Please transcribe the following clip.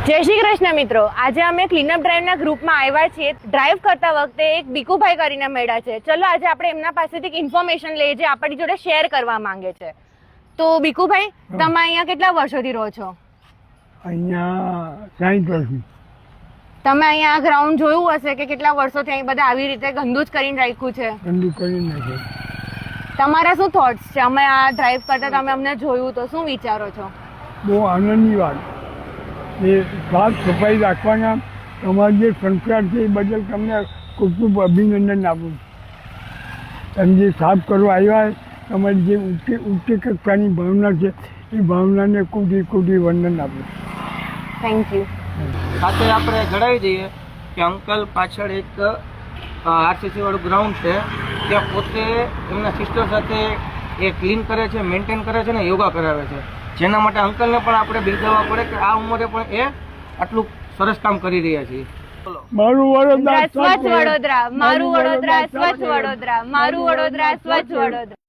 જય શ્રી કૃષ્ણ મિત્રો, આજે અમે ક્લીનઅપ ડ્રાઈવના ગ્રુપમાં આવ્યા છીએ. ડ્રાઈવ કરતા વખતે એક બીકુભાઈ કરીને મળ્યા છે. ચલો આજે આપણે એમના પાસેથી એક ઇન્ફોર્મેશન લઈએ જે આપણી જોડે શેર કરવા માંગે છે. તો બીકુભાઈ, તમે અહીંયા કેટલા વર્ષોથી રહો છો? અહીંયા 60 વર્ષથી. તમે અહીંયા ગ્રાઉન્ડ જોયું હશે કે કેટલા વર્ષોથી અહીં બધા આવી રીતે ગંદુ જ કરીને રાખ્યું છે. ગંદુ કરી નાખે. તમારા શું થોટ્સ છે? અમે આ ડ્રાઈવ કરતા તમે અમને જોયું તો શું વિચારો છો? બહુ આનંદની વાત. એ સાફ સફાઈ રાખવાના તમારા જે સંસ્કાર છે એ બદલ તમને ખૂબ ખૂબ અભિનંદન આપું છું. તમે જે સાફ કરવા આવ્યા તમારી જે ઉચ્ચ કક્ષાની ભાવના છે એ ભાવનાને કોટી કોટી વંદન આપું છું. Thank you. સાથે આપણે જણાવી દઈએ કે અંકલ પાછળ એક આરસીસી વાળું ગ્રાઉન્ડ છે, ત્યાં પોતે એમના સિસ્ટર સાથે એ ક્લીન કરે છે, મેન્ટેન કરે છે ને યોગા કરાવે છે, જેના માટે અંકલને પણ આપણે બિરદાવવા પડે કે આ ઉંમરે પણ એ આટલું સરસ કામ કરી રહ્યા છે. મારું વડોદરા સ્વચ્છ વડોદરા, મારું વડોદરા સ્વચ્છ વડોદરા, મારું વડોદરા સ્વચ્છ વડોદરા.